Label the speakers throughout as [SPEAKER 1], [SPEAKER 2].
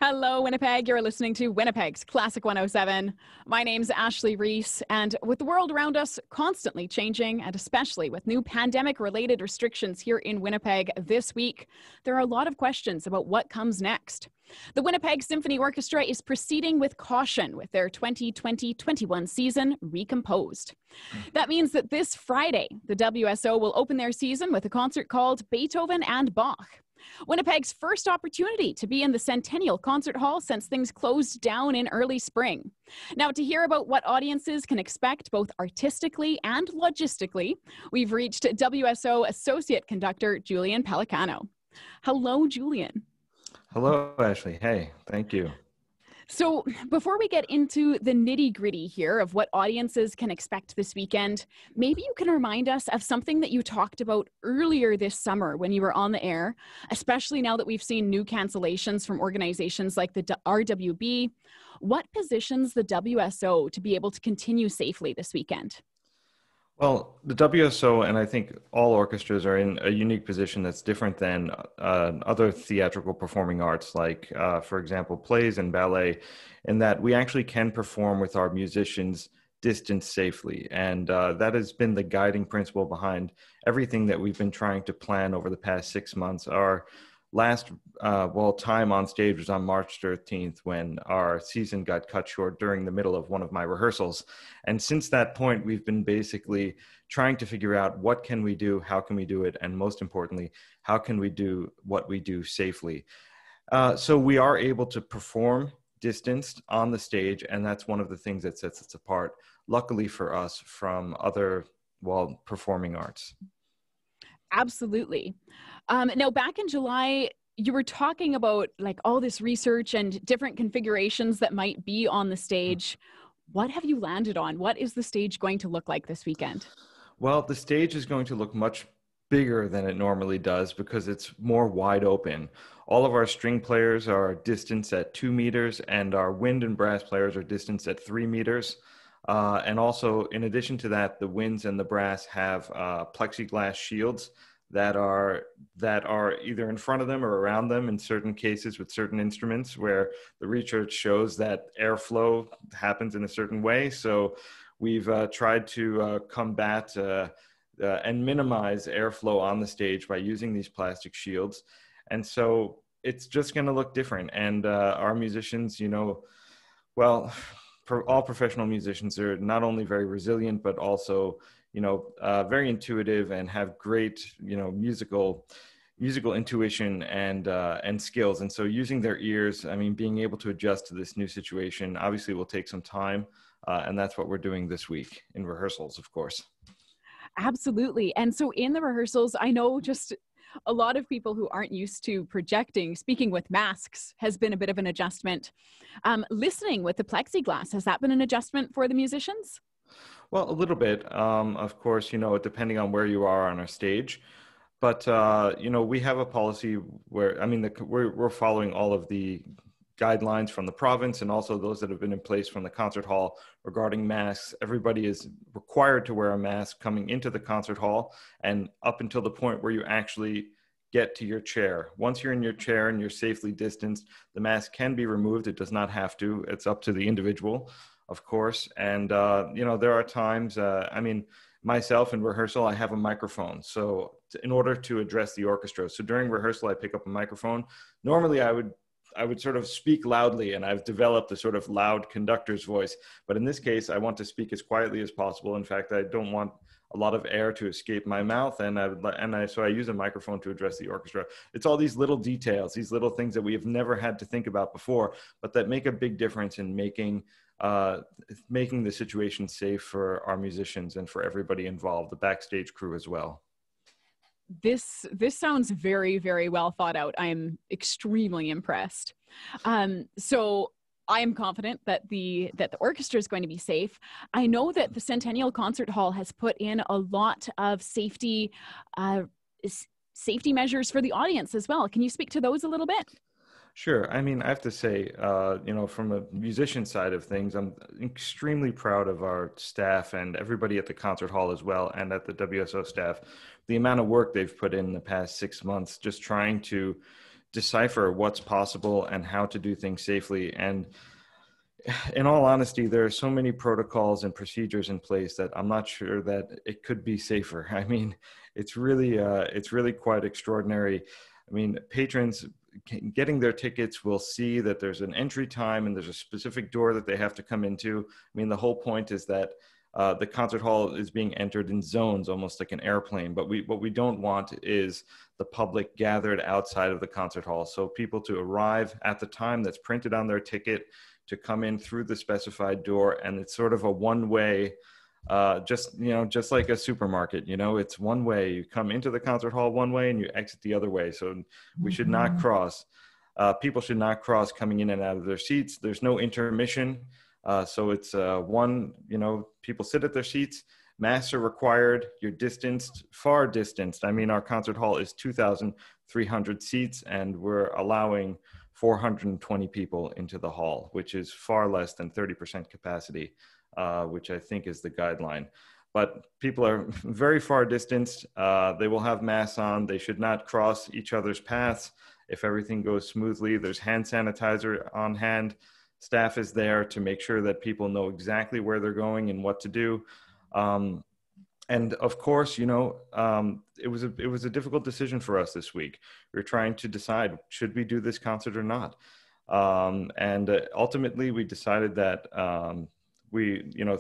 [SPEAKER 1] Hello, Winnipeg. You're listening to Winnipeg's Classic 107. My name's Ashley Rees, and with the world around us constantly changing, and especially with new pandemic-related restrictions here in Winnipeg this week, there are a lot of questions about what comes next. The Winnipeg Symphony Orchestra is proceeding with caution with their 2020-21 season, Recomposed. That means that this Friday, the WSO will open their season with a concert called Beethoven and Bach. Winnipeg's first opportunity to be in the Centennial Concert Hall since things closed down in early spring. Now, to hear about what audiences can expect both artistically and logistically, we've reached WSO Associate Conductor Julian Pellicano. Hello, Julian.
[SPEAKER 2] Hello, Ashley. Hey, thank you.
[SPEAKER 1] So before we get into the nitty-gritty here of what audiences can expect this weekend, maybe you can remind us of something that you talked about earlier this summer when you were on the air, especially now that we've seen new cancellations from organizations like the RWB. What positions the WSO to be able to continue safely this weekend?
[SPEAKER 2] Well, the WSO and I think all orchestras are in a unique position that's different than other theatrical performing arts, like, for example, plays and ballet, in that we actually can perform with our musicians distanced safely. And that has been the guiding principle behind everything that we've been trying to plan over the past 6 months. Our last time on stage was on March 13th when our season got cut short during the middle of one of my rehearsals. And since that point, we've been basically trying to figure out what can we do, how can we do it, and most importantly, how can we do what we do safely. So we are able to perform distanced on the stage, and that's one of the things that sets us apart, luckily for us, from other, performing arts.
[SPEAKER 1] Absolutely. Now, back in July, you were talking about like all this research and different configurations that might be on the stage. What have you landed on? What is the stage going to look like this weekend?
[SPEAKER 2] Well, the stage is going to look much bigger than it normally does because it's more wide open. All of our string players are distanced at 2 meters, and our wind and brass players are distanced at 3 meters. And also, in addition to that, the winds and the brass have plexiglass shields that are either in front of them or around them in certain cases with certain instruments, where the research shows that airflow happens in a certain way. So we've tried to combat and minimize airflow on the stage by using these plastic shields. And so it's just going to look different. And our musicians, all professional musicians are not only very resilient, but also, very intuitive and have great, musical intuition and skills. And so using their ears, being able to adjust to this new situation, obviously will take some time. And that's what we're doing this week in rehearsals, of course.
[SPEAKER 1] Absolutely. And so in the rehearsals, I know just a lot of people who aren't used to projecting, speaking with masks has been a bit of an adjustment. Listening with the plexiglass, has that been an adjustment for the musicians?
[SPEAKER 2] Well, a little bit, of course, depending on where you are on our stage. But, we have a policy where, we're following all of the guidelines from the province and also those that have been in place from the concert hall regarding masks. Everybody is required to wear a mask coming into the concert hall and up until the point where you actually get to your chair. Once you're in your chair and you're safely distanced, the mask can be removed. It does not have to. It's up to the individual, of course. And, there are times, myself in rehearsal, I have a microphone. So in order to address the orchestra. So during rehearsal, I pick up a microphone. Normally I would sort of speak loudly, and I've developed a sort of loud conductor's voice. But in this case, I want to speak as quietly as possible. In fact, I don't want a lot of air to escape my mouth, so I use a microphone to address the orchestra. It's all these little details, these little things that we have never had to think about before, but that make a big difference in making the situation safe for our musicians and for everybody involved, the backstage crew as well.
[SPEAKER 1] This sounds very, very well thought out. I'm extremely impressed. So I am confident that the orchestra is going to be safe. I know that the Centennial Concert Hall has put in a lot of safety measures for the audience as well. Can you speak to those a little bit?
[SPEAKER 2] Sure. I have to say, from a musician side of things, I'm extremely proud of our staff and everybody at the concert hall as well, and at the WSO staff, the amount of work they've put in the past 6 months, just trying to decipher what's possible and how to do things safely. And in all honesty, there are so many protocols and procedures in place that I'm not sure that it could be safer. I mean, it's really quite extraordinary. I mean, patrons getting their tickets will see that there's an entry time and there's a specific door that they have to come into. I mean, the whole point is that the concert hall is being entered in zones, almost like an airplane. But what we don't want is the public gathered outside of the concert hall. So people to arrive at the time that's printed on their ticket, to come in through the specified door, and it's sort of a one-way, just like a supermarket. It's one way. You come into the concert hall one way and you exit the other way. So we should not cross. People should not cross coming in and out of their seats. There's no intermission. So it's people sit at their seats. Masks are required. You're distanced, far distanced. I mean, our concert hall is 2,300 seats, and we're allowing 420 people into the hall, which is far less than 30% capacity, which I think is the guideline. But people are very far distanced. They will have masks on. They should not cross each other's paths. If everything goes smoothly, there's hand sanitizer on hand. Staff is there to make sure that people know exactly where they're going and what to do. And of course, it was a difficult decision for us this week. We were trying to decide, should we do this concert or not? And ultimately, we decided that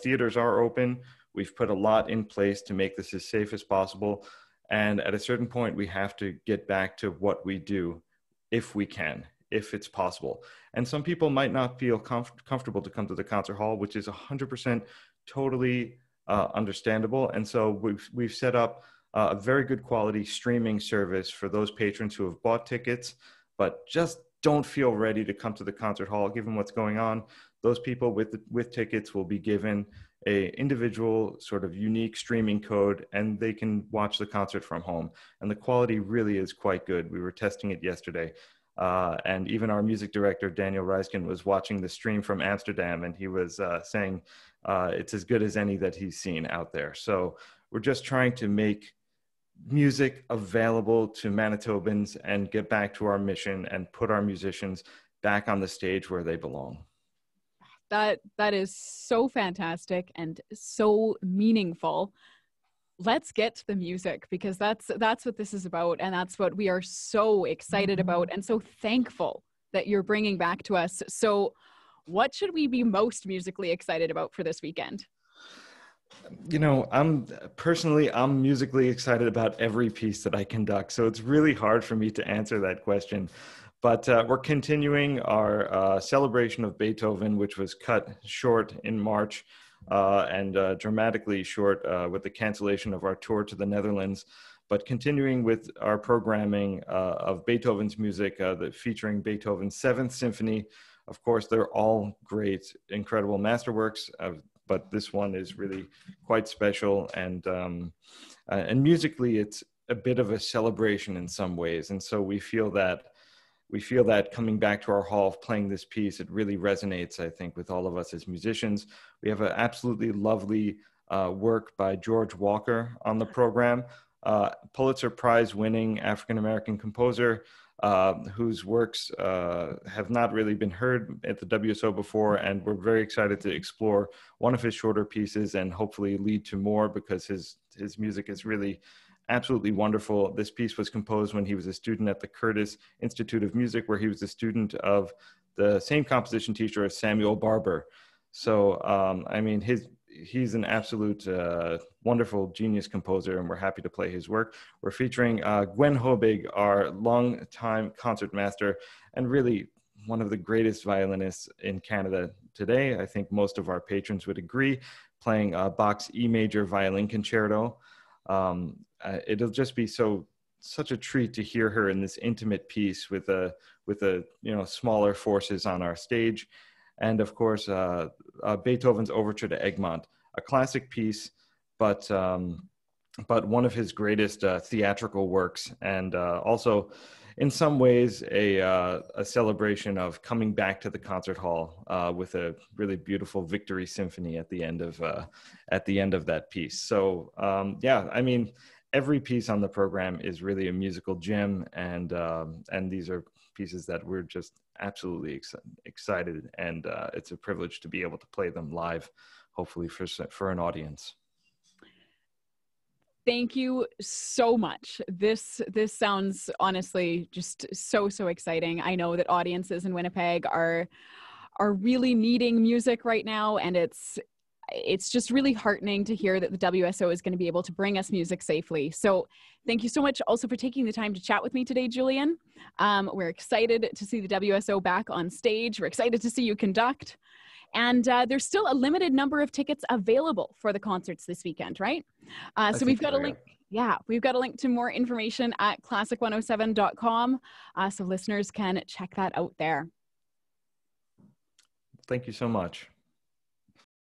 [SPEAKER 2] theaters are open. We've put a lot in place to make this as safe as possible. And at a certain point, we have to get back to what we do if we can, if it's possible. And some people might not feel comfortable to come to the concert hall, which is 100% totally understandable. And so we've set up a very good quality streaming service for those patrons who have bought tickets, but just don't feel ready to come to the concert hall, given what's going on. Those people with tickets will be given a individual sort of unique streaming code, and they can watch the concert from home. And the quality really is quite good. We were testing it yesterday. And even our music director, Daniel Reiskin, was watching the stream from Amsterdam, and he was saying it's as good as any that he's seen out there. So we're just trying to make music available to Manitobans and get back to our mission and put our musicians back on the stage where they belong.
[SPEAKER 1] That is so fantastic and so meaningful. Let's get to the music, because that's what this is about, and that's what we are so excited about and so thankful that you're bringing back to us. So what should we be most musically excited about for this weekend?
[SPEAKER 2] I'm musically excited about every piece that I conduct, so it's really hard for me to answer that question. But we're continuing our celebration of Beethoven, which was cut short in March and dramatically short with the cancellation of our tour to the Netherlands. But continuing with our programming of Beethoven's music, featuring Beethoven's Seventh Symphony. Of course, they're all great, incredible masterworks, but this one is really quite special. And musically, it's a bit of a celebration in some ways. And so we feel that coming back to our hall, playing this piece, it really resonates, I think, with all of us as musicians. We have an absolutely lovely work by George Walker on the program, Pulitzer Prize winning African-American composer whose works have not really been heard at the WSO before. And we're very excited to explore one of his shorter pieces and hopefully lead to more, because his music is really absolutely wonderful. This piece was composed when he was a student at the Curtis Institute of Music, where he was a student of the same composition teacher as Samuel Barber. So, he's an absolute wonderful genius composer, and we're happy to play his work. We're featuring Gwen Hobig, our longtime concertmaster, and really one of the greatest violinists in Canada today. I think most of our patrons would agree, playing Bach's E major violin concerto. It'll just be such a treat to hear her in this intimate piece with smaller forces on our stage. And of course, Beethoven's Overture to Egmont, a classic piece, but one of his greatest theatrical works, and also in some ways a celebration of coming back to the concert hall with a really beautiful victory symphony at the end of that piece. So every piece on the program is really a musical gem, and these are pieces that we're just absolutely excited, and it's a privilege to be able to play them live, hopefully for an audience.
[SPEAKER 1] Thank you so much. This sounds honestly just so exciting. I know that audiences in Winnipeg are really needing music right now, and it's just really heartening to hear that the WSO is going to be able to bring us music safely. So thank you so much also for taking the time to chat with me today, Julian. We're excited to see the WSO back on stage. We're excited to see you conduct. And there's still a limited number of tickets available for the concerts this weekend, right? So we've got a link. Yeah, we've got a link to more information at classic107.com. So listeners can check that out there.
[SPEAKER 2] Thank you so much.